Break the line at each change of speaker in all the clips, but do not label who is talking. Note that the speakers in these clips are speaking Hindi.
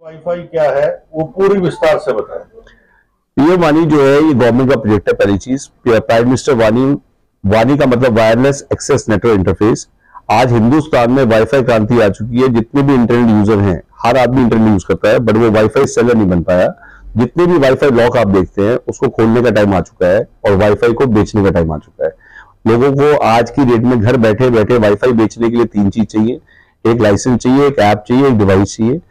वाईफाई क्या है वो पूरी विस्तार से बताएं।
पीएम वानी जो है ये गवर्नमेंट का प्रोजेक्ट है। पहली चीज, प्राइम मिनिस्टर वानी, वानी का मतलब वायरलेस एक्सेस नेटवर्क इंटरफेस। आज हिंदुस्तान में वाईफाई क्रांति आ चुकी है। जितने भी इंटरनेट यूजर हैं, हर आदमी इंटरनेट यूज करता है, बट वो वाईफाई सेलर नहीं बन पाया। जितने भी वाईफाई लॉक आप देखते हैं उसको खोलने का टाइम आ चुका है और वाईफाई को बेचने का टाइम आ चुका है। लोगों को आज की डेट में घर बैठे बैठे वाईफाई बेचने के लिए तीन चीज चाहिए। एक लाइसेंस चाहिए, एक ऐप चाहिए, एक डिवाइस चाहिए।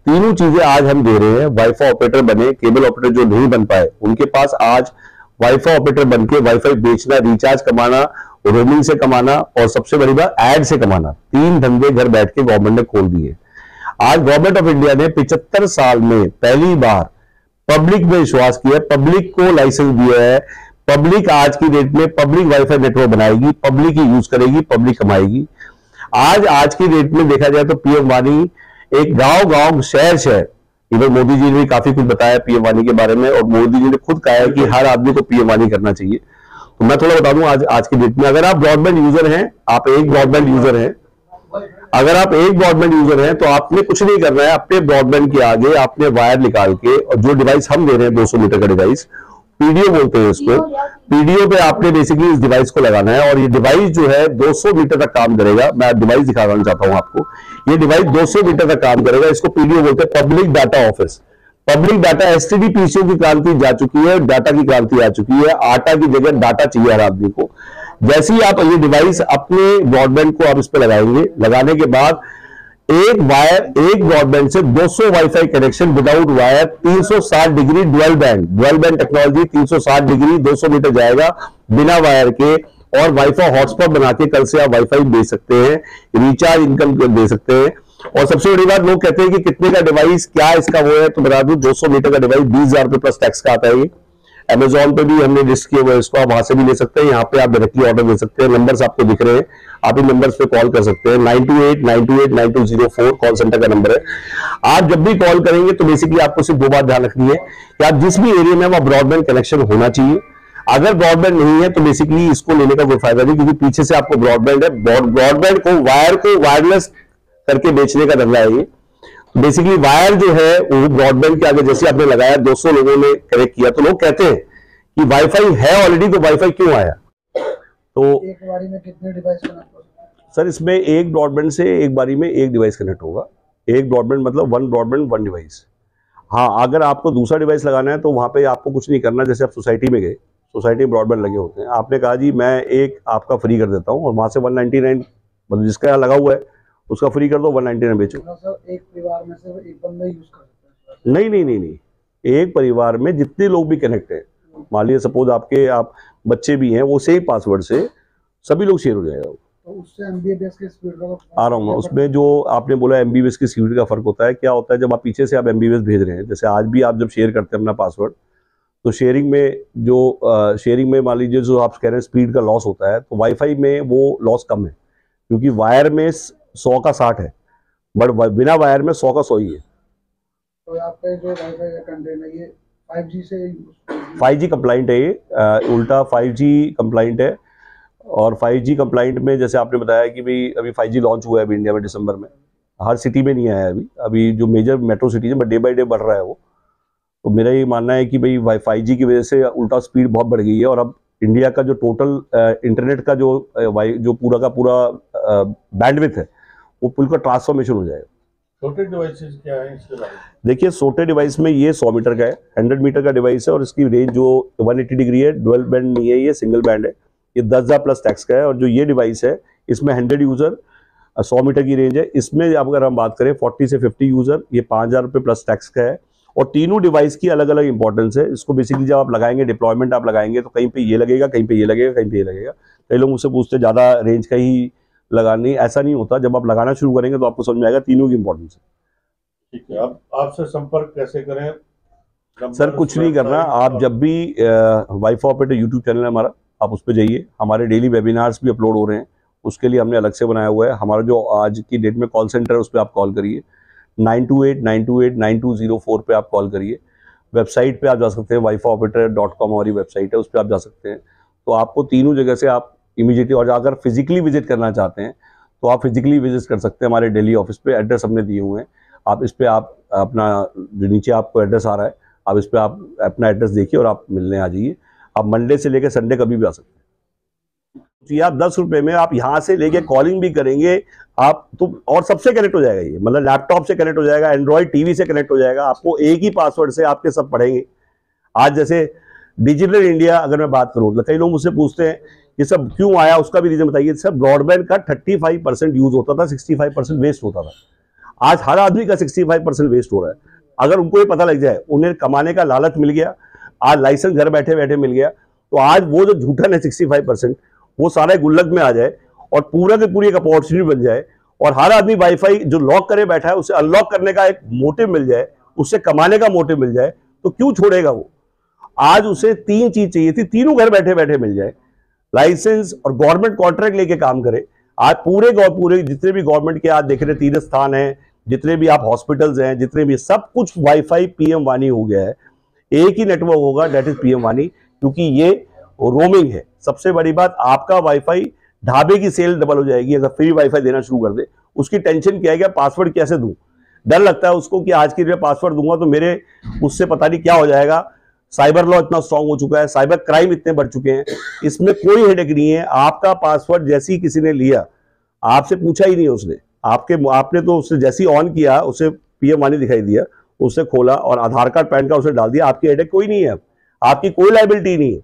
तीनों चीजें आज हम दे रहे हैं। वाईफाई ऑपरेटर बने, केबल ऑपरेटर जो नहीं बन पाए उनके पास आज वाईफाई ऑपरेटर बनके वाईफाई बेचना, रिचार्ज कमाना, रोमिंग से कमाना और सबसे बड़ी बात एड से कमाना, तीन धंधे घर बैठ के गवर्नमेंट ने खोल दिए। आज गवर्नमेंट ऑफ इंडिया ने 75 साल में पहली बार पब्लिक में विश्वास किया, पब्लिक को लाइसेंस दिया है। पब्लिक आज की डेट में पब्लिक वाईफाई नेटवर्क बनाएगी, पब्लिक ही यूज करेगी, पब्लिक कमाएगी। आज की डेट में देखा जाए तो पीएम वानी एक गांव गांव शहर शहर, इवन मोदी जी ने भी काफी कुछ बताया पीएम वानी के बारे में और मोदी जी ने खुद कहा है कि हर आदमी को पीएम वानी करना चाहिए। तो मैं थोड़ा बता दूं आज की डेट में अगर आप ब्रॉडबैंड यूजर हैं, आप एक ब्रॉडबैंड यूजर हैं, अगर आप एक ब्रॉडबैंड यूजर हैं तो आपने कुछ नहीं करना है। अपने ब्रॉडबैंड के आगे आपने वायर निकाल के, और जो डिवाइस हम दे रहे हैं 200 मीटर का डिवाइस, पीडीओ बोलते हैं उसको, पीडीओ पे आपने बेसिकली इस डिवाइस को लगाना है और ये डिवाइस जो है 200 मीटर तक काम करेगा। मैं डिवाइस दिखाना चाहता हूं आपको। ये डिवाइस 200 मीटर तक काम करेगा। इसको पीडीओ बोलते हैं, public data office. Public data, STD PCO की क्रांति जा चुकी है, डाटा की क्रांति आ चुकी है। आटा की जगह डाटा चाहिए हर आदमी को। जैसे ही आप ये डिवाइस अपने ब्रॉडबैंड को आप इस पर लगाएंगे, लगाने के बाद एक वायर, एक ब्रॉडबैंड से 200 wifi connection without wire, 360 degree dual band technology, 360 degree 200 metre जाएगा बिना वायर के। और वाईफाई हॉटस्पॉट बना के कल से आप वाईफाई दे सकते हैं, रिचार्ज इनकम दे सकते हैं। और सबसे बड़ी बात, लोग कहते हैं कि कितने का डिवाइस, क्या इसका वो है, तो बता दूं 200 मीटर का डिवाइस 20,000 रुपए प्लस टैक्स का आता है। ये अमेजॉन पे भी हमने लिस्ट किया हुआ है इसको, आप वहां से भी ले सकते हैं। यहाँ पे आप डायरेक्टली ऑर्डर दे सकते हैं। नंबर्स आपको दिख रहे हैं, आप इन नंबर्स पे कॉल कर सकते हैं। 9289289204 कॉल सेंटर का नंबर है। आप जब भी कॉल करेंगे तो बेसिकली आपको सिर्फ दो बात ध्यान रखनी है कि आप जिस भी एरिया में, वहां ब्रॉडबैंड कनेक्शन होना चाहिए। अगर ब्रॉडबैंड नहीं है तो बेसिकली इसको लेने का कोई फायदा नहीं, क्योंकि पीछे से आपको ब्रॉडबैंड है। ब्रॉडबैंड को वायरलेस करके बेचने का धंधा है ये। बेसिकली वायर जो है वो ब्रॉडबैंड के आगे जैसे आपने लगाया, 200 लोगों ने कनेक्ट किया, तो लोग कहते हैं कि वाईफाई है ऑलरेडी, तो वाईफाई क्यों आया। तो
एक बारी में कितने डिवाइस कनेक्ट हो सकते हैं?
सर इसमें एक ब्रॉडबैंड से एक बारी में एक डिवाइस कनेक्ट होगा। एक ब्रॉडबैंड मतलब वन ब्रॉडबैंड वन डिवाइस। हाँ, अगर आपको दूसरा डिवाइस लगाना है तो वहां पे आपको कुछ नहीं करना। जैसे आप सोसाइटी में गए, सोसाइटी में ब्रॉडबैंड लगे होते हैं, आपने कहा जी मैं एक आपका फ्री कर देता हूँ, और वहां से 199 मतलब जिसका यहाँ लगा हुआ है उसका फ्री कर दो, 199 बेचो।
सर एक परिवार में से एक बंदा यूज कर सकता है?
नहीं, एक परिवार में जितने लोग भी कनेक्ट है, मान लीजिए सपोज आप बच्चे भी हैं, वो सेम पासवर्ड से सभी लोग शेयर हो जाएगा।
तो उससे एमबीबीएस की स्पीड का
आ रहा हूँ मैं उसमें। जो आपने बोला एमबीबीएस की स्पीड का फर्क होता है, क्या होता है जब आप पीछे से आप एमबीबीएस भेज रहे हैं, जैसे आज भी आप जब शेयर करते हैं अपना पासवर्ड, तो शेयरिंग में मान लीजिए जो आप कह रहे हैं स्पीड का लॉस होता है, तो वाईफाई में वो लॉस कम है, क्योंकि वायर में 100 का 60 है, बट बिना वायर में 100 का 100 ही है।
तो आपका जो वाईफाई कंटेंट है ये 5G से
5G कंप्लाइंट है ये, उल्टा 5G कंप्लाइंट है। और 5G कंप्लाइंट में जैसे आपने बताया कि भाई अभी 5G लॉन्च हुआ है अभी इंडिया में दिसंबर में। हर सिटी में नहीं आया अभी जो मेजर मेट्रो सिटी है, बट डे बाई डे बढ़ रहा है वो। तो मेरा ये मानना है कि भाई 5G की वजह से उल्टा स्पीड बहुत बढ़ गई है, और अब इंडिया का जो टोटल इंटरनेट का जो पूरा का पूरा बैंडविड्थ है वो पूरा ट्रांसफॉर्मेशन हो जाएगा।
छोटे डिवाइसेस क्या है इसके बारे में?
देखिए छोटे डिवाइस में ये 100 मीटर का है, 100 मीटर का डिवाइस है, और इसकी रेंज जो 180 डिग्री है, डुअल बैंड नहीं है, ये सिंगल बैंड है। ये 10,000 प्लस टैक्स का है। और जो ये डिवाइस है इसमें 100 यूजर, 100 मीटर की रेंज है। इसमें अगर हम बात करें 40 से 50 यूजर, ये 5,000 रुपये प्लस टैक्स का है। और तीनों डिवाइस की अलग अलग इंपॉर्टेंस है। इसको बेसिकली जब आप लगाएंगे, डिप्लॉयमेंट आप लगाएंगे, तो कहीं पे ये लगेगा, कहीं पे ये लगेगा, कहीं पे ये लगेगा। कई लोग मुझसे पूछते ज़्यादा रेंज का ही लगानी, ऐसा नहीं होता। जब आप लगाना शुरू करेंगे तो आपको समझ में आएगा तीनों की इंपॉर्टेंस है।
ठीक है, अब आपसे संपर्क कैसे करें?
सर कुछ नहीं करना, आप जब भी वाईफाई ऑपरेटर यूट्यूब चैनल है हमारा, आप उस पर जाइए। हमारे डेली वेबिनार्स भी अपलोड हो रहे हैं, उसके लिए हमने अलग से बनाया हुआ है। हमारा जो आज की डेट में कॉल सेंटर है उस पर आप कॉल करिए, 9289289204 पे आप कॉल करिए। वेबसाइट पे आप जा सकते हैं, wifioperator.com हमारी वेबसाइट है, उस पर आप जा सकते हैं। तो आपको तीनों जगह से आप इमीडिएटली, और अगर फिजिकली विजिट करना चाहते हैं तो आप फिजिकली विजिट कर सकते हैं हमारे दिल्ली ऑफिस पे। एड्रेस हमने दिए हुए हैं, आप इस पे आप अपना जो नीचे आपको एड्रेस आ रहा है, आप इस पर आप अपना एड्रेस देखिए और आप मिलने आ जाइए। आप मंडे से लेकर संडे कभी भी आ सकते हैं। तो आप 10 रुपए में आप यहाँ से लेके कॉलिंग भी करेंगे आप तो, और सबसे कनेक्ट हो जाएगा ये, मतलब लैपटॉप से कनेक्ट हो जाएगा, एंड्रॉइड टीवी से कनेक्ट हो जाएगा। आपको एक ही पासवर्ड से आपके सब पढ़ेंगे। आज जैसे डिजिटल इंडिया अगर मैं बात करूं तो कई लोग मुझसे पूछते हैं ये सब क्यों आया, उसका भी रीजन बताइए। सर ब्रॉडबैंड का 35% यूज होता था, 65% वेस्ट होता था। आज हर आदमी का 65% वेस्ट हो रहा है। अगर उनको ये पता लग जाए, उन्हें कमाने का लालच मिल गया, आज लाइसेंस घर बैठे बैठे मिल गया, तो आज वो जो झूठन है 65% वो सारे गुल्लक में आ जाए और पूरा की पूरी एक अपॉर्चुनिटी बन जाए, और हर आदमी वाईफाई जो लॉक करे बैठा है उसे अनलॉक करने का एक मोटिव मिल जाए, उससे कमाने का मोटिव मिल जाए, तो क्यों छोड़ेगा वो। आज उसे 3 चीज चाहिए थी, तीनों घर बैठे बैठे मिल जाए, लाइसेंस और गवर्नमेंट कॉन्ट्रैक्ट लेके काम करे। आज पूरे जितने भी गवर्नमेंट के आज देख रहे तीर्थ स्थान है, जितने भी आप हॉस्पिटल्स हैं, जितने भी सब कुछ वाईफाई पीएम वानी हो गया है। एक ही नेटवर्क होगा, डेट इज पीएम वानी, क्योंकि ये रोमिंग है। सबसे बड़ी बात, आपका वाईफाई ढाबे की सेल डबल हो जाएगी अगर फ्री वाईफाई देना शुरू कर दे। उसकी टेंशन क्या है कि पासवर्ड कैसे दूं, डर लगता है उसको कि आज के लिए पासवर्ड दूंगा तो मेरे उससे पता नहीं क्या हो जाएगा। साइबर लॉ इतना स्ट्रांग हो चुका है, साइबर क्राइम इतने बढ़ चुके हैं, इसमें कोई हेडेक नहीं है। आपका पासवर्ड जैसे ही किसी ने लिया, आपसे पूछा ही नहीं उसने, आपने तो उससे जैसे ही ऑन किया उसे पीएम वानी दिखाई दिया, उससे खोला और आधार कार्ड पैन कार्ड उसे डाल दिया। आपकी हेडेक कोई नहीं है, आपकी कोई लायबिलिटी नहीं है।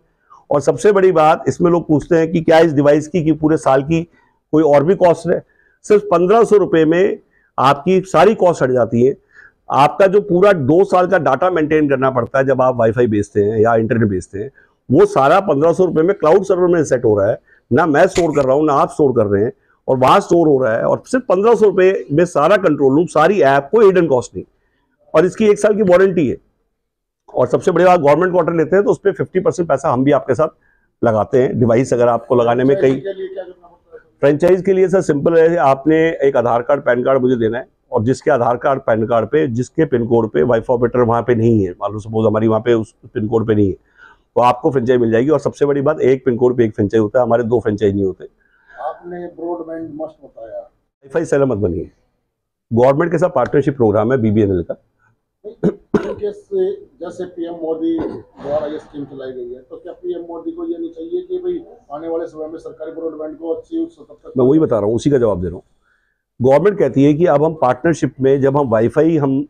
और सबसे बड़ी बात, इसमें लोग पूछते हैं कि क्या इस डिवाइस की पूरे साल की कोई और भी कॉस्ट है। सिर्फ 1500 रुपए में आपकी सारी कॉस्ट हट जाती है। आपका जो पूरा 2 साल का डाटा मेंटेन करना पड़ता है जब आप वाईफाई बेचते हैं या इंटरनेट बेचते हैं, वो सारा 1500 रुपए में क्लाउड सर्वर में सेट हो रहा है। ना मैं स्टोर कर रहा हूं, ना आप स्टोर कर रहे हैं, और वहां स्टोर हो रहा है। और सिर्फ 1500 रुपए में सारा कंट्रोल रूम, सारी ऐप, कोई हिडन कॉस्ट नहीं, और इसकी 1 साल की वारंटी है। और सबसे बड़ी बात, गवर्नमेंट क्वार्टर लेते हैं तो उस पर 50% पैसा हम भी आपके साथ लगाते हैं। डिवाइस अगर आपको लगाने में कई फ्रेंचाइज के लिए सर सिंपल है, आपने एक आधार कार्ड पैन कार्ड मुझे देना है, और जिसके आधार कार्ड पैन कार्ड पे जिसके पिन कोड पे वाईफाई ऑपरेटर वहाँ पे नहीं है, मान लो सपोज हमारी वहाँ पे उस पिन कोड पे नहीं है, तो आपको फ्रेंचाइज मिल जाएगी। और सबसे बड़ी बात, एक पिन कोड पे एक फ्रेंचाइज होता है, हमारे 2 फ्रेंचाइज नहीं होते।
आपने ब्रॉडबैंड मस्ट बताया,
वाईफाई सेलर मत बनिए। गवर्नमेंट के साथ पार्टनरशिप प्रोग्राम है BBNL का।
जैसे पीएम मोदी द्वारा ये स्कीम चलाई गई है, तो क्या पीएम मोदी को ये नहीं चाहिए कि भाई आने वाले समय में सरकारी ब्रॉडबैंड को अच्छी
मैं वही बता रहा हूँ, उसी का जवाब दे रहा हूँ। गवर्नमेंट कहती है कि अब हम पार्टनरशिप में, जब हम वाईफाई हम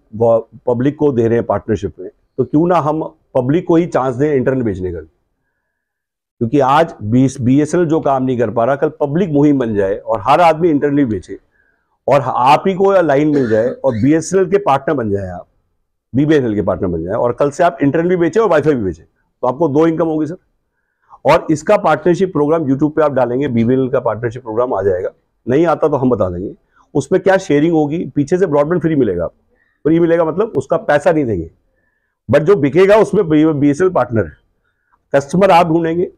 पब्लिक को दे रहे हैं पार्टनरशिप में, तो क्यों ना हम पब्लिक को ही चांस दें इंटरनेट बेचने का। क्योंकि आज BSNL जो काम नहीं कर पा रहा, कल पब्लिक मुहिम बन जाए और हर आदमी इंटरनेट बेचे, और आप ही को लाइन मिल जाए और BSNL के पार्टनर बन जाए, आप BBNL के पार्टनर बन जाए, और कल से आप इंटरनेट भी बेचे और वाईफाई भी बेचे, तो आपको 2 इनकम होगी सर। और इसका पार्टनरशिप प्रोग्राम यूट्यूब पे आप डालेंगे, BBNL का पार्टनरशिप प्रोग्राम आ जाएगा। नहीं आता तो हम बता देंगे। उसमें क्या शेयरिंग होगी, पीछे से ब्रॉडबैंड फ्री मिलेगा। फ्री मिलेगा मतलब उसका पैसा नहीं देंगे, बट जो बिकेगा उसमें BSNL पार्टनर है। कस्टमर आप ढूंढेंगे,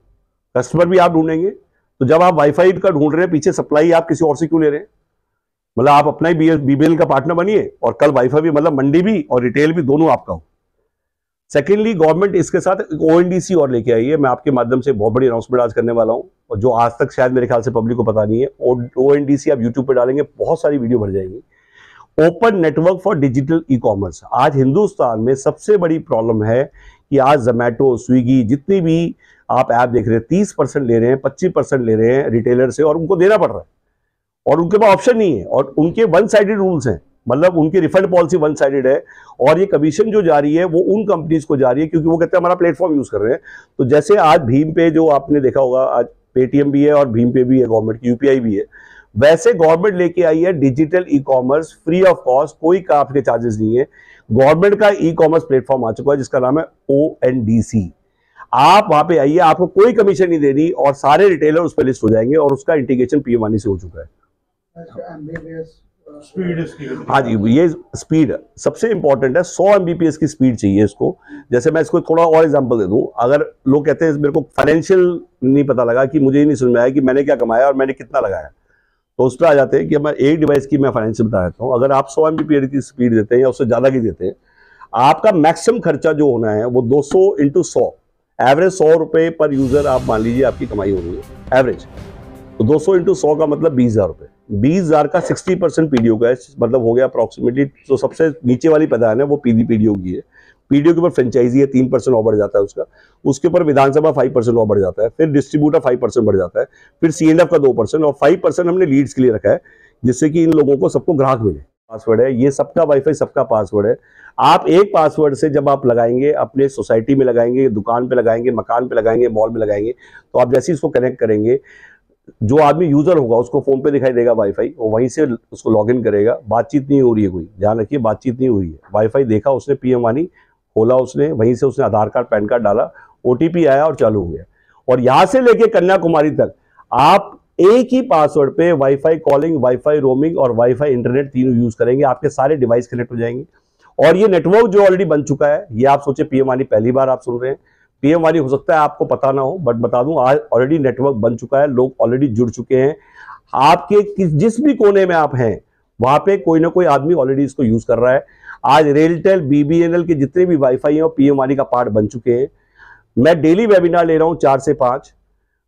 कस्टमर भी आप ढूंढेंगे। तो जब आप वाईफाई का ढूंढ रहे हैं, पीछे सप्लाई आप किसी और से क्यों ले रहे हैं। मतलब आप अपना ही BBNL का पार्टनर बनिए, और कल वाईफाई भी, मतलब मंडी भी और रिटेल भी दोनों आपका हो। सेकेंडली, गवर्नमेंट इसके साथ ONDC और लेके आई है। मैं आपके माध्यम से बहुत बड़ी अनाउंसमेंट आज करने वाला हूं, और जो आज तक शायद मेरे ख्याल से पब्लिक को पता नहीं है। ONDC आप यूट्यूब पे डालेंगे, बहुत सारी वीडियो भर जाएंगी। Open network for digital e-commerce. आज हिंदुस्तान में सबसे बड़ी प्रॉब्लम है कि आज जोमैटो, स्विगी, जितनी भी आप ऐप देख रहे हैं, 30% ले रहे हैं, 25% ले रहे हैं रिटेलर से, और उनको देना पड़ रहा है, और उनके पास ऑप्शन नहीं है, और उनके 1 साइडेड रूल्स हैं। मतलब उनकी रिफंड पॉलिसी 1 साइडेड है, और ये कमीशन जो जा रही है वो उन कंपनीज को जा रही है, क्योंकि वो कहते हैं हमारा प्लेटफॉर्म यूज कर रहे हैं। तो जैसे आज भीम पे जो आपने देखा होगा, आज पेटीएम भी है और भीम पे भी है, गवर्नमेंट की UPI भी है, वैसे गवर्नमेंट लेके आई है digital e-commerce free of cost, कोई आपके चार्जेस नहीं है। गवर्नमेंट का ई-कॉमर्स प्लेटफॉर्म आ चुका है जिसका नाम है ONDC। आप वहां पे आइए, आपको कोई कमीशन नहीं देनी, और सारे रिटेलर उस पर लिस्ट हो जाएंगे, और उसका इंटीग्रेशन पीएम वानी से हो चुका है।
स्पीड इसकी,
हाँ जी, ये स्पीड सबसे इंपॉर्टेंट है। 100 Mbps की स्पीड चाहिए इसको। जैसे मैं इसको थोड़ा और एग्जांपल दे दूं, अगर लोग कहते हैं मेरे को फाइनेंशियल नहीं पता लगा, कि मुझे नहीं समझ में आया कि मैंने क्या कमाया और मैंने कितना लगाया, तो उस पर आ जाते हैं कि मैं एक डिवाइस की मैं फाइनेंशियल बता देता हूँ। अगर आप 100 Mbps की स्पीड देते हैं या उससे ज़्यादा की देते हैं, आपका मैक्सिमम खर्चा जो होना है वो 200 × 100, एवरेज 100 रुपये पर यूजर आप मान लीजिए आपकी कमाई हो रही है एवरेज, तो 200 × 100 का मतलब 20,000 रुपये। 20,000 का 60% पीडीओ का है, मतलब हो गया अप्रोक्सीमेटली। तो सबसे नीचे वाली प्रधान है वो पीडीओ की है। पीडीओ के ऊपर फ्रेंचाइजी है 3% और बढ़ जाता है उसका, उसके ऊपर विधानसभा 5% और बढ़ जाता है, फिर डिस्ट्रीब्यूटर 5% बढ़ जाता है, फिर सीएनएफ का 2% और 5% हमने लीड्स के लिए रखा है, जिससे कि इन लोगों को सबको ग्राहक मिले। पासवर्ड है ये, सबका वाईफाई सबका पासवर्ड है। आप एक पासवर्ड से जब आप लगाएंगे, अपने सोसाइटी में लगाएंगे, दुकान पे लगाएंगे, मकान पे लगाएंगे, मॉल में लगाएंगे, तो आप जैसे ही इसको कनेक्ट करेंगे, जो आदमी यूजर होगा उसको फोन पे दिखाई देगा वाईफाई, वो वहीं से उसको लॉगिन करेगा। बातचीत नहीं हो रही है, कोई ध्यान रखिए, बातचीत नहीं हो रही है। वाईफाई देखा उसने, पीएम वानी खोला उसने, वहीं से उसने आधार कार्ड पैन कार्ड डाला, ओटीपी आया और चालू हो गया। और यहां से लेके कन्याकुमारी तक आप एक ही पासवर्ड पे वाईफाई कॉलिंग, वाईफाई रोमिंग और वाईफाई इंटरनेट तीनों यूज करेंगे, आपके सारे डिवाइस कनेक्ट हो जाएंगे। और ये नेटवर्क जो ऑलरेडी बन चुका है, ये आप सोचे पीएम वानी पहली बार आप सुन रहे हैं, पीएम वानी हो सकता है आपको पता ना हो, बट बता दूं आज ऑलरेडी नेटवर्क बन चुका है, लोग ऑलरेडी जुड़ चुके हैं। आपके जिस भी कोने में आप हैं वहां पे कोई ना कोई आदमी ऑलरेडी इसको यूज कर रहा है। आज रेलटेल, बीबीएनएल के जितने भी वाईफाई हैं वो पीएम वानी का पार्ट बन चुके हैं। मैं डेली वेबिनार ले रहा हूं 4 से 5,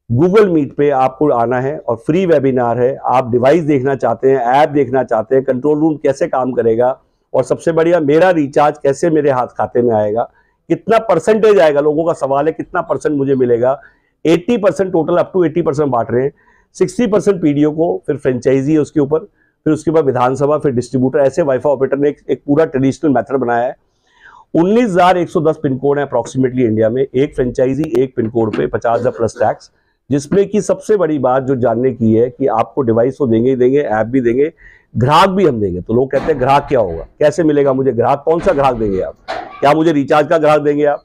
गूगल मीट पे आपको आना है और फ्री वेबिनार है। आप डिवाइस देखना चाहते हैं, ऐप देखना चाहते हैं, कंट्रोल रूम कैसे काम करेगा, और सबसे बढ़िया मेरा रिचार्ज कैसे मेरे हाथ खाते में आएगा, कितना परसेंटेज आएगा, लोगों का सवाल है कितना परसेंट मुझे मिलेगा। 80% टोटल, अप टू 80% बांट रहे हैं। 60% पीडीओ को, फिर फ्रेंचाइजी है उसके ऊपर, फिर उसके बाद विधानसभा, फिर डिस्ट्रीब्यूटर। ऐसे वाईफाई ऑपरेटर ने एक पूरा ट्रेडिशनल मेथड बनाया है। 19,110 पिन कोड है अप्रोक्सीमेटली इंडिया में, एक फ्रेंचाइजी एक पिन कोड पे 50,000 प्लस टैक्स। जिसमें कि सबसे बड़ी बात जो जानने की है कि आपको डिवाइस तो देंगे ही देंगे, ऐप भी देंगे, ग्राहक भी हम देंगे। तो लोग कहते हैं ग्राहक क्या होगा, कैसे मिलेगा मुझे ग्राहक, कौन सा ग्राहक देंगे आप, क्या मुझे रिचार्ज का ग्राहक देंगे आप?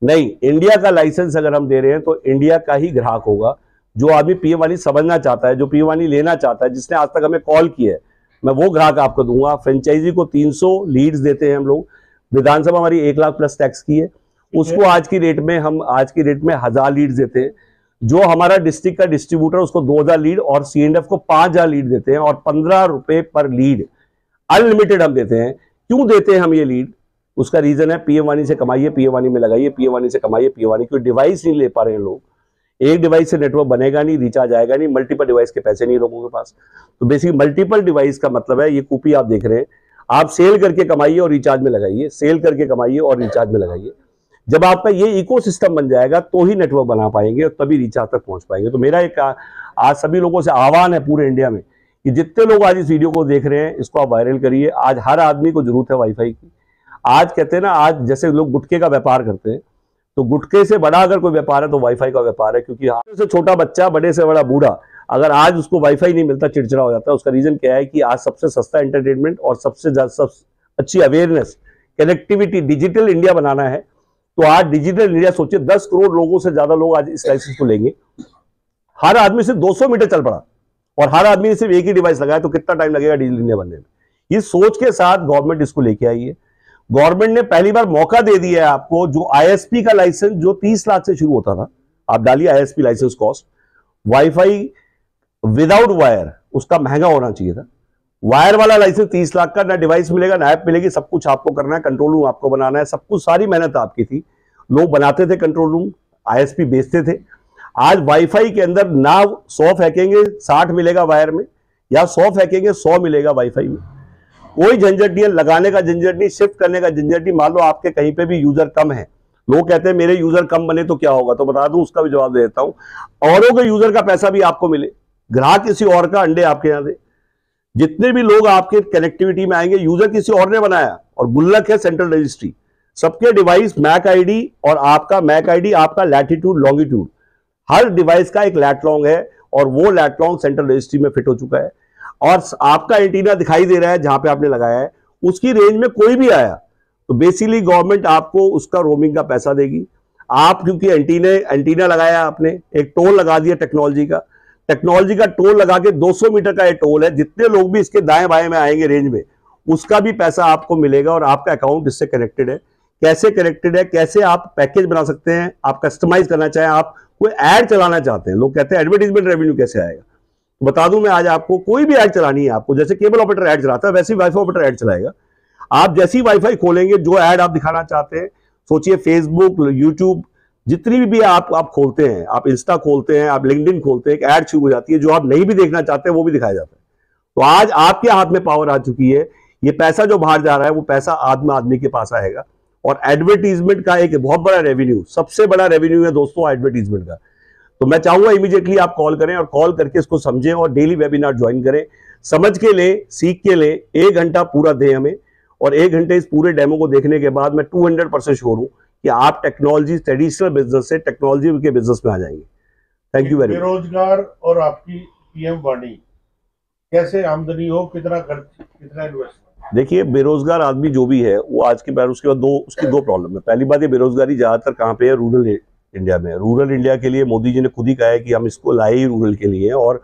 नहीं, इंडिया का लाइसेंस अगर हम दे रहे हैं तो इंडिया का ही ग्राहक होगा। जो आदमी पीएम वानी समझना चाहता है, जो पीएम वानी लेना चाहता है, जिसने आज तक हमें कॉल किया है, मैं वो ग्राहक आपको दूंगा। फ्रेंचाइजी को 300 लीड्स देते हैं हम लोग। विधानसभा हमारी 1 लाख प्लस टैक्स की है, उसको आज की रेट में 1000 लीड्स देते हैं। जो हमारा डिस्ट्रिक्ट का डिस्ट्रीब्यूटर उसको 2000 लीड और सीएनएफ को 5000 लीड देते हैं, और 15 रुपए पर लीड अनलिमिटेड हम देते हैं। क्यों देते हैं हम ये लीड? उसका रीजन है पीएम वानी से कमाइए, पीएम वानी में लगाइए, पीएम वानी से कमाइए, पीएम वानी। कोई डिवाइस नहीं ले पा रहे हैं लोग, एक डिवाइस से नेटवर्क बनेगा नहीं, रिचार्ज आएगा नहीं, मल्टीपल डिवाइस के पैसे नहीं लोगों के पास। तो बेसिकली मल्टीपल डिवाइस का मतलब है, ये कॉपी आप देख रहे हैं, आप सेल करके कमाइए और रिचार्ज में लगाइए, सेल करके कमाइए और रिचार्ज में लगाइए। जब आपका ये इकोसिस्टम बन जाएगा तो ही नेटवर्क बना पाएंगे और तभी रिचार्ज तक पहुंच पाएंगे। तो मेरा एक आज सभी लोगों से आह्वान है पूरे इंडिया में कि जितने लोग आज इस वीडियो को देख रहे हैं, इसको आप वायरल करिए। आज हर आदमी को जरूरत है वाईफाई की। आज कहते हैं ना, आज जैसे लोग गुटखे का व्यापार करते हैं, तो गुटखे से बड़ा अगर कोई व्यापार है तो वाईफाई का व्यापार है। क्योंकि से छोटा बच्चा, बड़े से बड़ा बूढ़ा, अगर आज उसको वाईफाई नहीं मिलता चिड़चिड़ा हो जाता है। उसका रीजन क्या है कि आज सबसे सस्ता एंटरटेनमेंट और सबसे अच्छी अवेयरनेस, कनेक्टिविटी, डिजिटल इंडिया बनाना है। तो आज डिजिटल इंडिया सोचिए, 10 करोड़ लोगों से ज्यादा लोग आज इस लाइसेंस को लेंगे। हर आदमी सिर्फ 200 मीटर चल पड़ा और हर आदमी ने सिर्फ एक ही डिवाइस लगाया, तो कितना टाइम लगेगा डिजिटल इंडिया बनने में? ये सोच के साथ गवर्नमेंट इसको लेके आई है। गवर्नमेंट ने पहली बार मौका दे दिया है आपको। जो आईएसपी का लाइसेंस जो 30 लाख से शुरू होता था, आप डालिए ISP licence cost, wifi without wire उसका महंगा होना चाहिए था। वायर वाला लाइसेंस 30 लाख का, ना डिवाइस मिलेगा ना ऐप मिलेगी, सब कुछ आपको करना है, कंट्रोल रूम आपको बनाना है, सब कुछ, सारी मेहनत आपकी थी। लोग बनाते थे कंट्रोल रूम, आईएसपी बेचते थे। आज वाईफाई के अंदर ना 100 फेंकेंगे 60 मिलेगा वायर में, या 100 फेंकेंगे 100 मिलेगा वाईफाई में। कोई झंझट नहीं है, लगाने का झंझट नहीं, शिफ्ट करने का झंझट नहीं। मान लो आपके कहीं पे भी यूजर कम है, लोग कहते हैं मेरे यूजर कम बने तो क्या होगा, तो बता दूं उसका भी जवाब दे देता हूं। औरों के यूजर का पैसा भी आपको मिले, ग्राहक किसी और का, अंडे आपके यहां दे। जितने भी लोग आपके कनेक्टिविटी में आएंगे, यूजर किसी और ने बनाया, और गुल्लक है सेंट्रल रजिस्ट्री, सबके डिवाइस मैक आईडी, और आपका मैक आईडी आपका लैटिट्यूड लॉन्गिट्यूड, हर डिवाइस का एक लैटलॉन्ग है, और वो लैटलॉन्ग सेंट्रल रजिस्ट्री में फिट हो चुका है। और आपका एंटीना दिखाई दे रहा है जहां पे आपने लगाया है, उसकी रेंज में कोई भी आया तो बेसिकली गवर्नमेंट आपको उसका रोमिंग का पैसा देगी। आप क्योंकि एंटीना लगाया आपने, एक टोल लगा दिया टेक्नोलॉजी का टोल लगा के 200 मीटर का ये टोल है, जितने लोग भी इसके दाएं बाएं में आएंगे रेंज में, उसका भी पैसा आपको मिलेगा। और आपका अकाउंट इससे कनेक्टेड है। कैसे कनेक्टेड है, कैसे आप पैकेज बना सकते हैं, आप कस्टमाइज करना चाहें, आप कोई ऐड चलाना चाहते हैं, लोग कहते हैं एडवर्टीजमेंट रेवेन्यू कैसे आएगा, बता दूं मैं आज आपको। कोई भी ऐड चलानी है आपको, जैसे केबल ऑपरेटर ऐड चलाता है वैसे ही वाईफाई ऑपरेटर ऐड चलाएगा। आप जैसे ही वाईफाई खोलेंगे, जो ऐड आप दिखाना चाहते हैं, सोचिए फेसबुक, यूट्यूब, जितनी भी आप खोलते हैं, आप इंस्टा खोलते हैं, आप लिंक्डइन खोलते हैं, एक ऐड शुरू हो जाती है, जो आप नहीं भी देखना चाहते हैं वो भी दिखाया जाता है। तो आज आपके हाथ में पावर आ चुकी है, ये पैसा जो बाहर जा रहा है वो पैसा आम आदमी के पास आएगा। और एडवर्टीजमेंट का एक बहुत बड़ा रेवेन्यू, सबसे बड़ा रेवेन्यू है दोस्तों एडवर्टीजमेंट का। तो मैं चाहूंगा इमीडिएटली आप कॉल करें और कॉल करके इसको समझें और डेली वेबिनार ज्वाइन करें, समझ के ले, सीख के ले। 1 घंटा पूरा दें हमें, और 1 घंटे इस पूरे डेमो को देखने के बाद मैं 200% श्योर हूं कि आप टेक्नोलॉजी, ट्रेडिशनल बिजनेस से टेक्नोलॉजी के बिजनेस में आ जाएंगे। Thank you very much.
बेरोजगार और आपकी पीएम वाणी, कैसे आमदनी हो, कितना खर्च, कितना इन्वेस्टमेंट?
देखिए, बेरोजगार आदमी जो भी है वो आज के बाद उसके बाद उसकी दो प्रॉब्लम है। पहली बात, ये बेरोजगारी ज्यादातर कहाँ पे है? रूरल इंडिया में। रूरल इंडिया के लिए मोदी जी ने खुद ही कहा है कि हम इसको लाए ही रूरल के लिए, और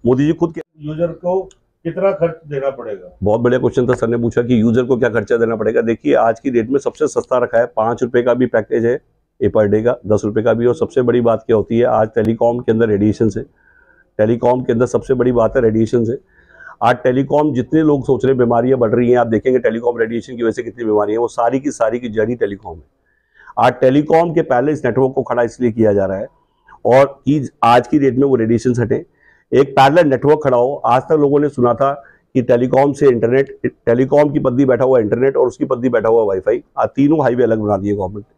मोदी जी खुद
यूजर को कितना खर्च देना पड़ेगा?
बहुत बढ़िया क्वेश्चन था, सर ने पूछा कि यूजर को क्या खर्चा देना पड़ेगा। देखिए, आज की डेट में सबसे सस्ता रखा है, 5 रुपए का भी पैकेज है ए पर डे का, 10 रुपए का भी। और सबसे बड़ी बात क्या होती है, आज टेलीकॉम के अंदर रेडिएशन है। टेलीकॉम के अंदर सबसे बड़ी बात है रेडिएशन है। आज टेलीकॉम, जितने लोग सोच रहे हैं बीमारियां बढ़ रही हैं, आप देखेंगे टेलीकॉम रेडिएशन की वजह से कितनी बीमारियां, वो सारी की जड़ी टेलीकॉम है। आज टेलीकॉम के पहले इस नेटवर्क को खड़ा इसलिए किया जा रहा है और कि आज की डेट में वो रेडिएशन हटे, एक पैरेलल नेटवर्क खड़ा हो। आज तक लोगों ने सुना था कि टेलीकॉम से इंटरनेट, टेलीकॉम की पद्दी बैठा हुआ इंटरनेट और उसकी पद्दी बैठा हुआ वाईफाई, आज तीनों हाईवे अलग बना दिए गवर्नमेंट ने।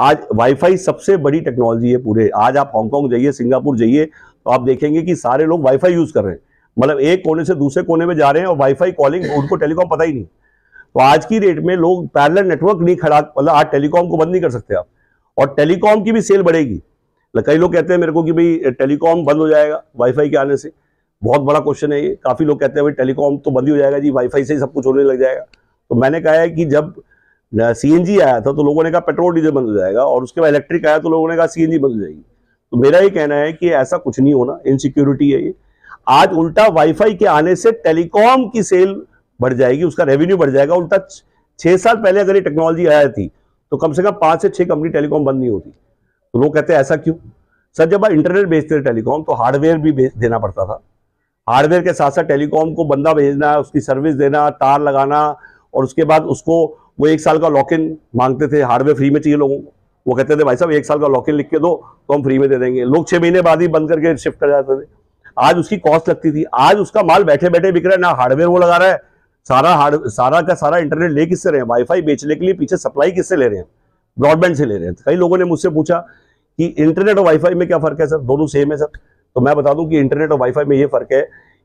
आज वाईफाई सबसे बड़ी टेक्नोलॉजी है पूरे। आज आप हांगकांग जाइए, सिंगापुर जाइए, तो आप देखेंगे कि सारे लोग वाईफाई यूज कर रहे हैं। मतलब एक कोने से दूसरे कोने में जा रहे हैं और वाईफाई कॉलिंग, उनको टेलीकॉम पता ही नहीं। तो आज की डेट में लोग पैरेलल नेटवर्क नहीं खड़ा, मतलब आज टेलीकॉम को बंद नहीं कर सकते आप, और टेलीकॉम की भी सेल बढ़ेगी। कई लोग कहते हैं मेरे को कि भाई टेलीकॉम बंद हो जाएगा वाईफाई के आने से। बहुत बड़ा क्वेश्चन है ये। काफी लोग कहते हैं भाई टेलीकॉम तो बंद ही हो जाएगा जी, वाईफाई से ही सब कुछ होने लग जाएगा। तो मैंने कहा है कि जब सीएनजी आया था तो लोगों ने कहा पेट्रोल डीजल बंद हो जाएगा, और उसके बाद इलेक्ट्रिक आया तो लोगों ने कहा सीएनजी बंद हो जाएगी। तो मेरा ये कहना है कि ऐसा कुछ नहीं होना, इनसिक्योरिटी है ये। आज उल्टा वाईफाई के आने से टेलीकॉम की सेल बढ़ जाएगी, उसका रेवेन्यू बढ़ जाएगा। उल्टा 6 साल पहले अगर ये टेक्नोलॉजी आया थी तो कम से कम 5 से 6 कंपनी टेलीकॉम बंद नहीं होती। तो लोग कहते हैं ऐसा क्यों? सर, जब आप इंटरनेट बेचते थे टेलीकॉम तो हार्डवेयर भी देना पड़ता था। हार्डवेयर के साथ साथ टेलीकॉम को बंदा भेजना, उसकी सर्विस देना, तार लगाना, और उसके बाद उसको वो 1 साल का लॉक इन मांगते थे। हार्डवेयर फ्री में चाहिए लोगों को, वो कहते थे भाई साहब 1 साल का लॉक इन लिख के दो तो हम फ्री में दे देंगे। लोग 6 महीने बाद ही बंद करके शिफ्ट कर जाते थे। आज उसकी कॉस्ट लगती थी, आज उसका माल बैठे बैठे बिक रहा है। ना हार्डवेयर वो लगा रहा है, सारा का सारा इंटरनेट ले किससे रहे हैं? वाईफाई बेचने के लिए पीछे सप्लाई किससे ले रहे हैं? ब्रॉडबैंड से ले रहे हैं। कई लोगों ने मुझसे पूछा कि इंटरनेट और वाईफाई में क्या फर्क है सर? दोनों सेम है सर। तो मैं बता दूं कि इंटरनेट और वाईफाई में ये फर्क है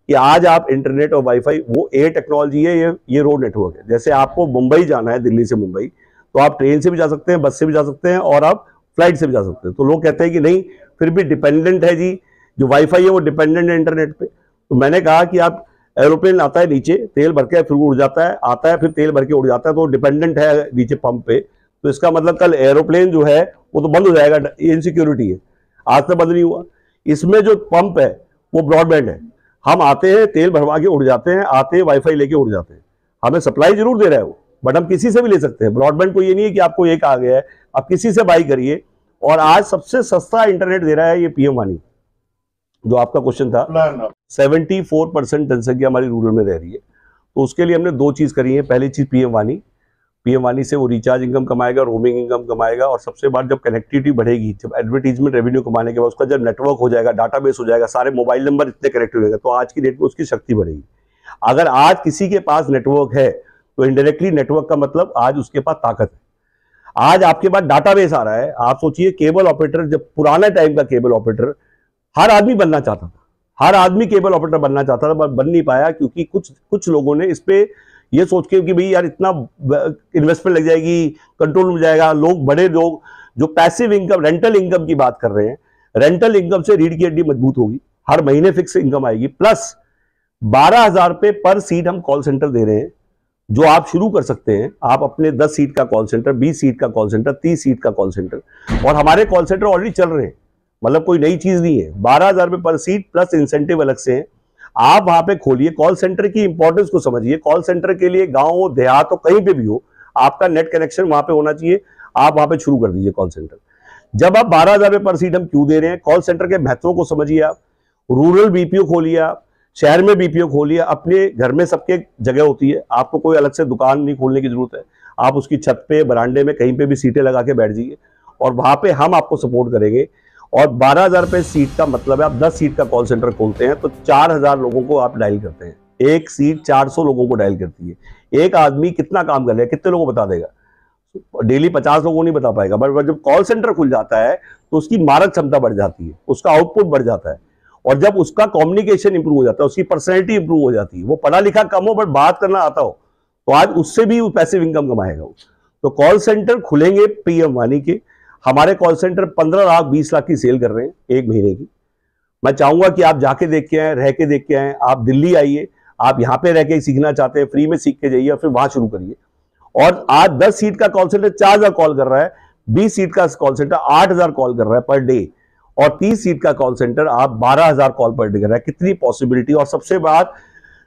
कि आज आप इंटरनेट और वाईफाई, वो एयर टेक्नोलॉजी है, ये रोड नेटवर्क है। जैसे आपको मुंबई जाना है, दिल्ली से मुंबई, तो आप ट्रेन से भी जा सकते हैं, बस से भी जा सकते हैं, और आप फ्लाइट से भी जा सकते हैं। तो लोग कहते हैं कि नहीं, फिर भी डिपेंडेंट है जी, जो वाईफाई है वो डिपेंडेंट है इंटरनेट पे। तो मैंने कहा कि आप एरोप्लेन आता है नीचे, तेल भर के फिर उड़ जाता है, आता है फिर तेल भर के उड़ जाता है, तो डिपेंडेंट है नीचे पंप पे। तो इसका मतलब कल एरोप्लेन जो है वो तो बंद हो जाएगा, इनसिक्योरिटी है। आज तक बंद नहीं हुआ। इसमें जो पंप है वो ब्रॉडबैंड है। हम आते हैं, तेल भरवा के उड़ जाते हैं, आते हैं वाईफाई लेके उड़ जाते हैं। हमें सप्लाई जरूर दे रहा है वो, बट हम किसी से भी ले सकते हैं। ब्रॉडबैंड को ये नहीं है कि आपको एक आ गया है, आप किसी से बाई करिए। और आज सबसे सस्ता इंटरनेट दे रहा है ये पीएम वानी। जो आपका क्वेश्चन था, 74% जनसंख्या हमारी रूरल में रह रही है, तो उसके लिए हमने 2 चीज करी है। पहली चीज पीएम वानी से वो रिचार्ज इनकम कमाएगा, रोमिंग इनकम कमाएगा, और सबसे बड़ी जब कनेक्टिविटी बढ़ेगी, जब एडवर्टीजमेंट रेवेन्यू कमाने के बाद उसका जब नेटवर्क हो जाएगा, डाटाबेस हो जाएगा, सारे मोबाइल नंबर इतने कनेक्ट हो जाएगा, तो आज की डेट में उसकी शक्ति बढ़ेगी। अगर आज किसी के पास नेटवर्क है तो इनडायरेक्टली नेटवर्क का मतलब आज उसके पास ताकत है। आज आपके पास डाटाबेस आ रहा है। आप सोचिए, केबल ऑपरेटर, जब पुराना टाइम का केबल ऑपरेटर हर आदमी बनना चाहता था, हर आदमी केबल ऑपरेटर बनना चाहता था, पर बन नहीं पाया, क्योंकि कुछ लोगों ने इस पे ये सोच के कि भाई यार इतना इन्वेस्टमेंट लग जाएगी, कंट्रोल में जाएगा। बड़े लोग जो पैसिव इनकम, रेंटल इनकम की बात कर रहे हैं, रेंटल इनकम से रीढ़ की हड्डी मजबूत होगी, हर महीने फिक्स इनकम आएगी। प्लस 12,000 रुपए पर सीट हम कॉल सेंटर दे रहे हैं, जो आप शुरू कर सकते हैं। आप अपने 10 सीट का कॉल सेंटर, 20 सीट का कॉल सेंटर, 30 सीट का कॉल सेंटर, और हमारे कॉल सेंटर ऑलरेडी चल रहे हैं, मतलब कोई नई चीज नहीं है। 12,000 रुपए पर सीट प्लस इंसेंटिव अलग से है। आप वहां पे खोलिए, कॉल सेंटर की इंपॉर्टेंस को समझिए। कॉल सेंटर के लिए गांव देहात तो कहीं पे भी हो, आपका नेट कनेक्शन वहां पे होना चाहिए। आप वहां पे शुरू कर दीजिए कॉल सेंटर। जब आप 12,000 रुपए पर सीट हम क्यों दे रहे हैं, कॉल सेंटर के महत्व को समझिए। आप रूरल बीपीओ खोलिए, आप शहर में बीपीओ खोलिए, अपने घर में सबके जगह होती है, आपको कोई अलग से दुकान नहीं खोलने की जरूरत है। आप उसकी छत पे, बरांडे में, कहीं पे भी सीटें लगा के बैठ जाइए, और वहां पे हम आपको सपोर्ट करेंगे। और 12,000 रुपए सीट का मतलब है, आप 10 सीट का कॉल सेंटर खोलते हैं तो 4,000 लोगों को आप डायल करते हैं। एक सीट 400 लोगों को डायल करती है। एक आदमी कितना काम कर रहा है, कितने लोगों को बता देगा? डेली 50 लोगों को नहीं बता पाएगा, बट जब कॉल सेंटर खुल जाता है तो उसकी मारक क्षमता बढ़ जाती है, उसका आउटपुट बढ़ जाता है, और जब उसका कम्युनिकेशन इंप्रूव हो जाता है, उसकी पर्सनैलिटी इंप्रूव हो जाती है, वो पढ़ा लिखा कम हो बट बात करना आता हो, तो आज उससे भी पैसिव इनकम कमाएगा वो। तो कॉल सेंटर खुलेंगे पीएम वानी के। हमारे कॉल सेंटर 15 लाख 20 लाख की सेल कर रहे हैं एक महीने की। मैं चाहूंगा कि आप जाके देख के आए, रह के देख के आए। आप दिल्ली आइए, आप यहाँ पे रह के सीखना चाहते हैं, फ्री में सीख के जाइए, फिर वहां शुरू करिए। और आज 10 सीट का कॉल सेंटर 4000 कॉल कर रहा है, 20 सीट का कॉल सेंटर 8000 कॉल कर रहा है पर डे, और 30 सीट का कॉल सेंटर आप 12000 कॉल पर डे कर रहा है। कितनी पॉसिबिलिटी। और सबसे बात,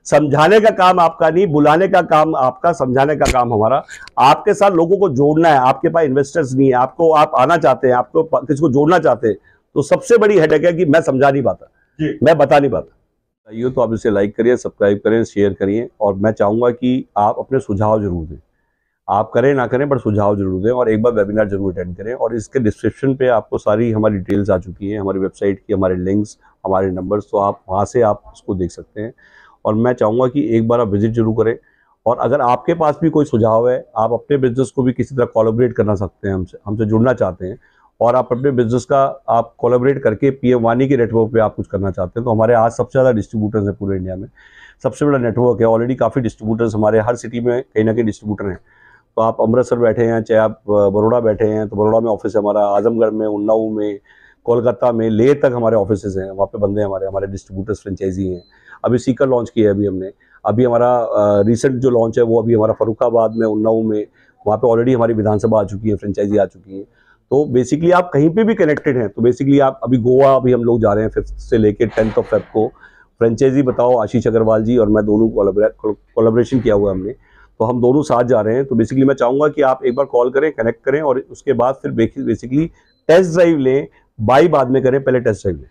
समझाने का काम आपका नहीं, बुलाने का काम आपका, समझाने का काम हमारा। आपके साथ लोगों को जोड़ना है। आपके पास इन्वेस्टर्स नहीं है, आपको, आप आना चाहते हैं, आपको किसी को जोड़ना चाहते हैं, तो सबसे बड़ी हेडेक है कि मैं समझा नहीं पाता, मैं बता नहीं पाता। ये तो आप इसे लाइक करिए, सब्सक्राइब करें, शेयर करिए, और मैं चाहूंगा कि आप अपने सुझाव जरूर दें। आप करें ना करें बट सुझाव जरूर दें, और एक बार वेबिनार जरूर अटेंड करें। और इसके डिस्क्रिप्शन पे आपको सारी हमारी डिटेल्स आ चुकी हैं, हमारी वेबसाइट की, हमारे लिंक्स, हमारे नंबर्स, तो आप वहाँ से आप उसको देख सकते हैं। और मैं चाहूँगा कि एक बार आप विजिट जरूर करें। और अगर आपके पास भी कोई सुझाव है, आप अपने बिजनेस को भी किसी तरह कोलैबोरेट करना सकते हैं, हमसे जुड़ना चाहते हैं, और आप अपने बिजनेस का आप कोलैबोरेट करके पीएम वानी के नेटवर्क पे आप कुछ करना चाहते हैं, तो हमारे आज सबसे ज़्यादा डिस्ट्रीब्यूटर्स हैं पूरे इंडिया में, सबसे बड़ा नेटवर्क है। ऑलरेडी काफ़ी डिस्ट्रीब्यूटर्स हमारे हर सिटी में कहीं ना कहीं डिस्ट्रीब्यूटर हैं। तो आप अमृतसर बैठे हैं, चाहे आप बड़ौदा बैठे हैं, तो बड़ौदा में ऑफिस है हमारा, आजमगढ़ में, उन्नाव में, कोलकाता में, लेह तक हमारे ऑफिसेज हैं। वहाँ पे बंदे हमारे डिस्ट्रीब्यूटर्स फ्रेंचाइजी हैं। अभी सीकर लॉन्च किया है अभी हमने। अभी हमारा रिसेंट जो लॉन्च है वो अभी हमारा फर्रुखाबाद में, उन्नाव में, वहाँ पे ऑलरेडी हमारी विधानसभा आ चुकी है, फ्रेंचाइजी आ चुकी है। तो बेसिकली आप कहीं पे भी कनेक्टेड हैं, तो बेसिकली आप अभी गोवा अभी हम लोग जा रहे हैं 5 से लेके 10 फेब को। फ्रेंचाइजी बताओ, आशीष अग्रवाल जी और मैं दोनों कोलैबोरेशन किया हुआ है हमने, तो हम दोनों साथ जा रहे हैं। तो बेसिकली मैं चाहूँगा कि आप एक बार कॉल करें, कनेक्ट करें, और उसके बाद फिर बेसिकली टेस्ट ड्राइव लें। बाई बाद में करें, पहले टेस्ट ड्राइव लें।